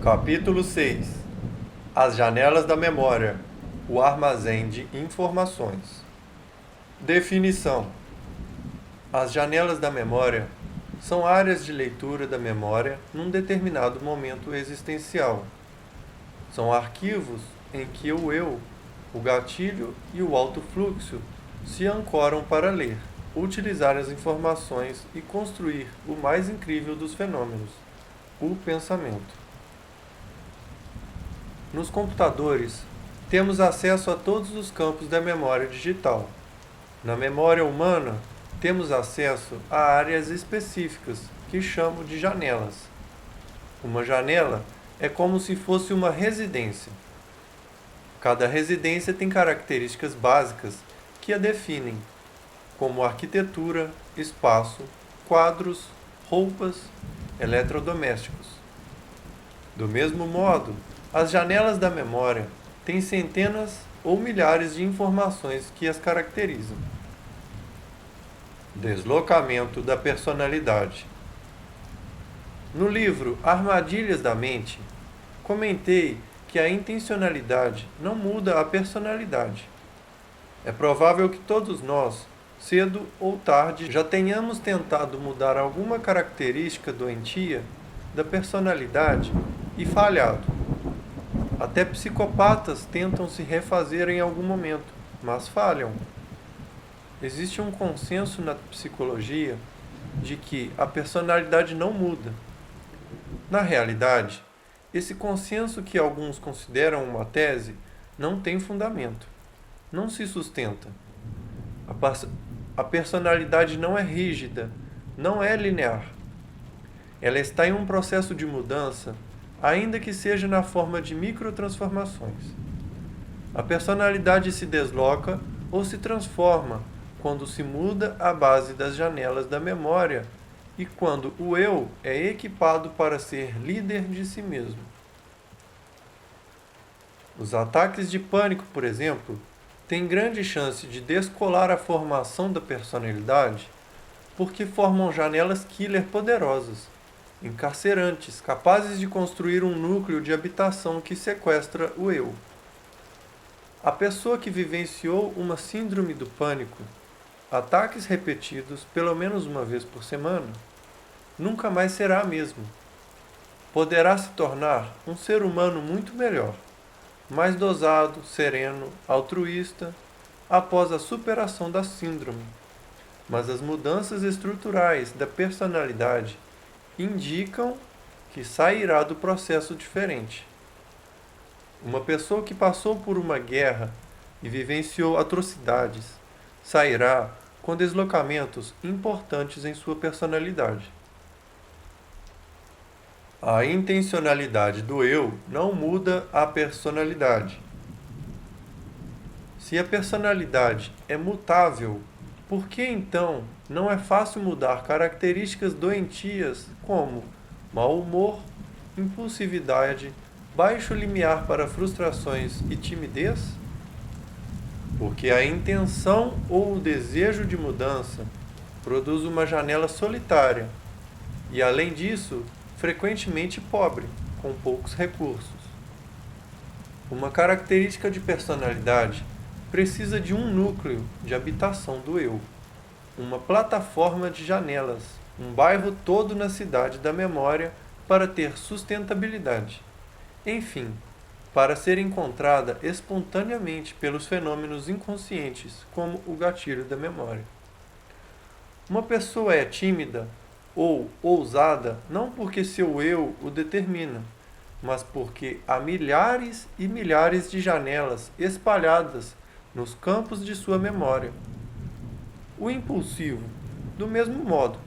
Capítulo 6. As janelas da memória, o armazém de informações. Definição: as janelas da memória são áreas de leitura da memória num determinado momento existencial. São arquivos em que o eu, o gatilho e o alto fluxo se ancoram para ler, utilizar as informações e construir o mais incrível dos fenômenos, o pensamento. Nos computadores, temos acesso a todos os campos da memória digital. Na memória humana, temos acesso a áreas específicas, que chamo de janelas. Uma janela é como se fosse uma residência. Cada residência tem características básicas que a definem, como arquitetura, espaço, quadros, roupas, eletrodomésticos. Do mesmo modo, as janelas da memória têm centenas ou milhares de informações que as caracterizam. Deslocamento da personalidade. No livro Armadilhas da Mente, comentei que a intencionalidade não muda a personalidade. É provável que todos nós, cedo ou tarde, já tenhamos tentado mudar alguma característica doentia da personalidade e falhado. Até psicopatas tentam se refazer em algum momento, mas falham. Existe um consenso na psicologia de que a personalidade não muda. Na realidade, esse consenso, que alguns consideram uma tese, não tem fundamento, não se sustenta. A personalidade não é rígida, não é linear. Ela está em um processo de mudança, ainda que seja na forma de microtransformações. A personalidade se desloca ou se transforma quando se muda a base das janelas da memória e quando o eu é equipado para ser líder de si mesmo. Os ataques de pânico, por exemplo, têm grande chance de descolar a formação da personalidade porque formam janelas killer poderosas, encarcerantes, capazes de construir um núcleo de habitação que sequestra o eu. A pessoa que vivenciou uma síndrome do pânico, ataques repetidos pelo menos uma vez por semana, nunca mais será a mesma. Poderá se tornar um ser humano muito melhor, mais dosado, sereno, altruísta, após a superação da síndrome. Mas as mudanças estruturais da personalidade indicam que sairá do processo diferente. Uma pessoa que passou por uma guerra e vivenciou atrocidades sairá com deslocamentos importantes em sua personalidade. A intencionalidade do eu não muda a personalidade. Se a personalidade é mutável, por que então não é fácil mudar características doentias como mau humor, impulsividade, baixo limiar para frustrações e timidez? Porque a intenção ou o desejo de mudança produz uma janela solitária e, além disso, frequentemente pobre, com poucos recursos. Uma característica de personalidade precisa de um núcleo de habitação do eu, uma plataforma de janelas, um bairro todo na cidade da memória para ter sustentabilidade. Enfim, para ser encontrada espontaneamente pelos fenômenos inconscientes, como o gatilho da memória. Uma pessoa é tímida ou ousada não porque seu eu o determina, mas porque há milhares e milhares de janelas espalhadas nos campos de sua memória. O impulsivo, do mesmo modo,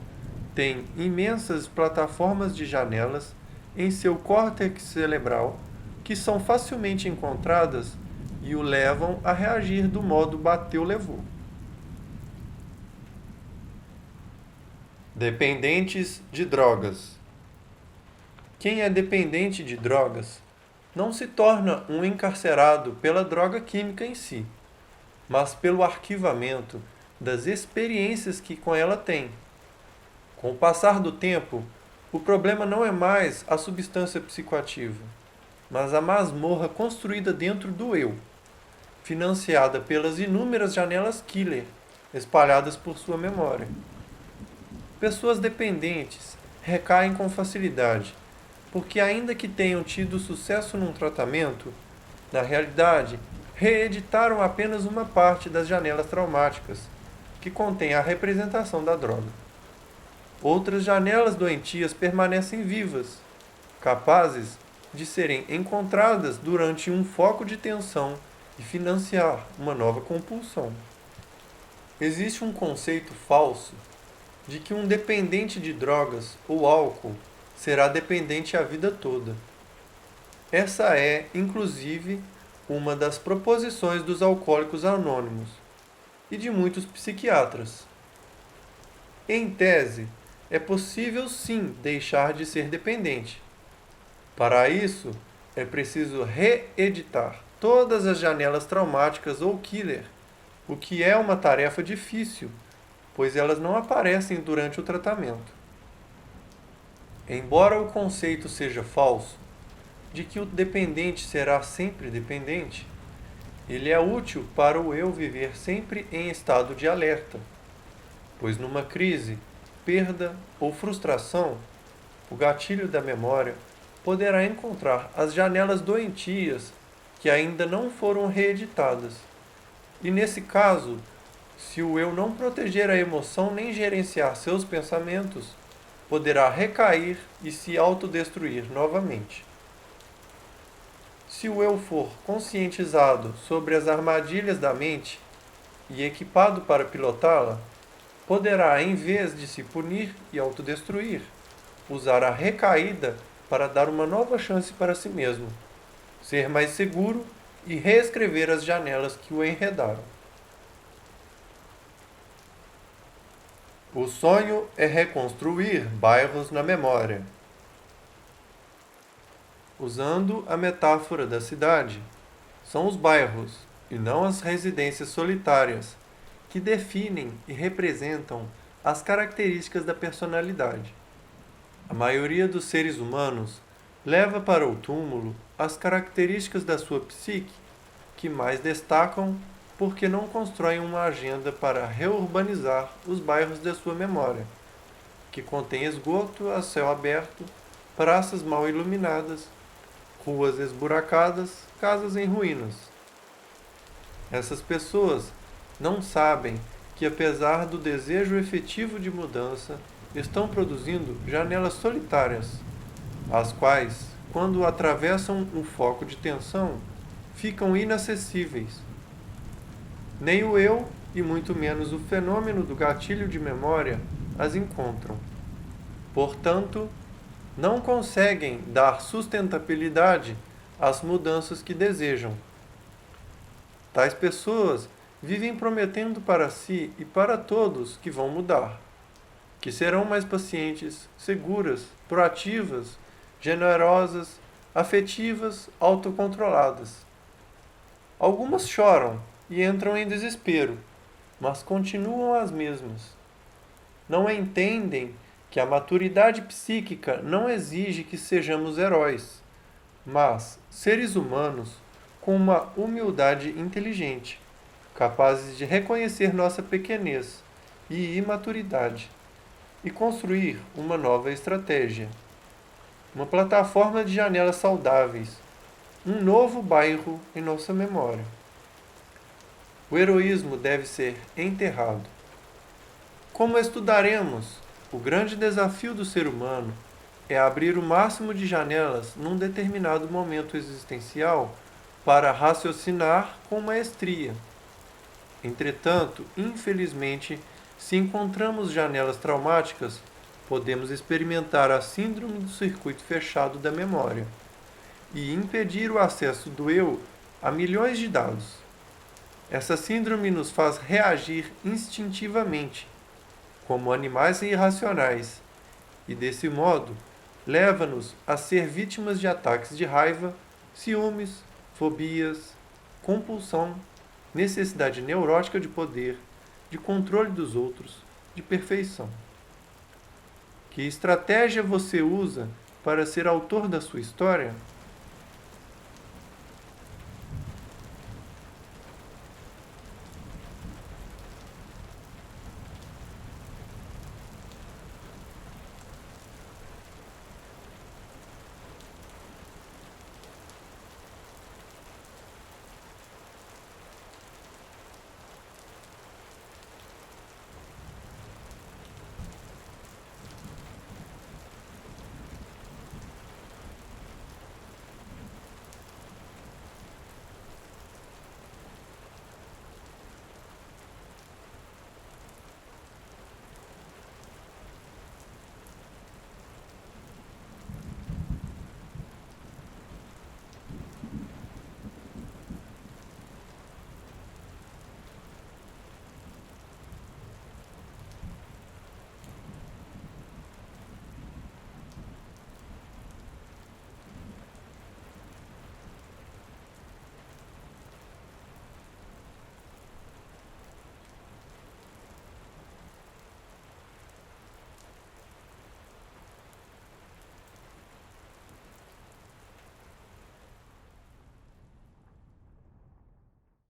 tem imensas plataformas de janelas em seu córtex cerebral que são facilmente encontradas e o levam a reagir do modo bateu-levou. Dependentes de drogas. Quem é dependente de drogas não se torna um encarcerado pela droga química em si, mas pelo arquivamento das experiências que com ela tem. Com o passar do tempo, O problema não é mais a substância psicoativa, mas a masmorra construída dentro do eu, financiada pelas inúmeras janelas killer espalhadas por sua memória. Pessoas dependentes recaem com facilidade, porque, ainda que tenham tido sucesso num tratamento, na realidade, reeditaram apenas uma parte das janelas traumáticas, que contém a representação da droga. Outras janelas doentias permanecem vivas, capazes de serem encontradas durante um foco de tensão e financiar uma nova compulsão. Existe um conceito falso de que um dependente de drogas ou álcool será dependente a vida toda. Essa é, inclusive, uma das proposições dos alcoólicos anônimos e de muitos psiquiatras. Em tese, é possível sim deixar de ser dependente. Para isso, é preciso reeditar todas as janelas traumáticas ou killer, o que é uma tarefa difícil, pois elas não aparecem durante o tratamento. Embora o conceito seja falso, de que o dependente será sempre dependente, ele é útil para o eu viver sempre em estado de alerta, pois numa crise, perda ou frustração, o gatilho da memória poderá encontrar as janelas doentias que ainda não foram reeditadas. E nesse caso, se o eu não proteger a emoção nem gerenciar seus pensamentos, poderá recair e se autodestruir novamente. Se o eu for conscientizado sobre as armadilhas da mente e equipado para pilotá-la, poderá, em vez de se punir e autodestruir, usar a recaída para dar uma nova chance para si mesmo, ser mais seguro e reescrever as janelas que o enredaram. O sonho é reconstruir bairros na memória. Usando a metáfora da cidade, são os bairros, e não as residências solitárias, que definem e representam as características da personalidade. A maioria dos seres humanos leva para o túmulo as características da sua psique que mais destacam porque não constroem uma agenda para reurbanizar os bairros da sua memória, que contém esgoto a céu aberto, praças mal iluminadas, ruas esburacadas, casas em ruínas. Essas pessoas não sabem que, apesar do desejo efetivo de mudança, estão produzindo janelas solitárias, as quais, quando atravessam um foco de tensão, ficam inacessíveis. Nem o eu, e muito menos o fenômeno do gatilho de memória, as encontram. Portanto, não conseguem dar sustentabilidade às mudanças que desejam. Tais pessoas vivem prometendo para si e para todos que vão mudar, que serão mais pacientes, seguras, proativas, generosas, afetivas, autocontroladas. Algumas choram e entram em desespero, mas continuam as mesmas. Não entendem que a maturidade psíquica não exige que sejamos heróis, mas seres humanos com uma humildade inteligente, capazes de reconhecer nossa pequenez e imaturidade e construir uma nova estratégia, uma plataforma de janelas saudáveis, um novo bairro em nossa memória. O heroísmo deve ser enterrado. Como estudaremos, o grande desafio do ser humano é abrir o máximo de janelas num determinado momento existencial para raciocinar com maestria. Entretanto, infelizmente, se encontramos janelas traumáticas, podemos experimentar a síndrome do circuito fechado da memória e impedir o acesso do eu a milhões de dados. Essa síndrome nos faz reagir instintivamente, como animais irracionais, e desse modo leva-nos a ser vítimas de ataques de raiva, ciúmes, fobias, compulsão, necessidade neurótica de poder, de controle dos outros, de perfeição. Que estratégia você usa para ser autor da sua história?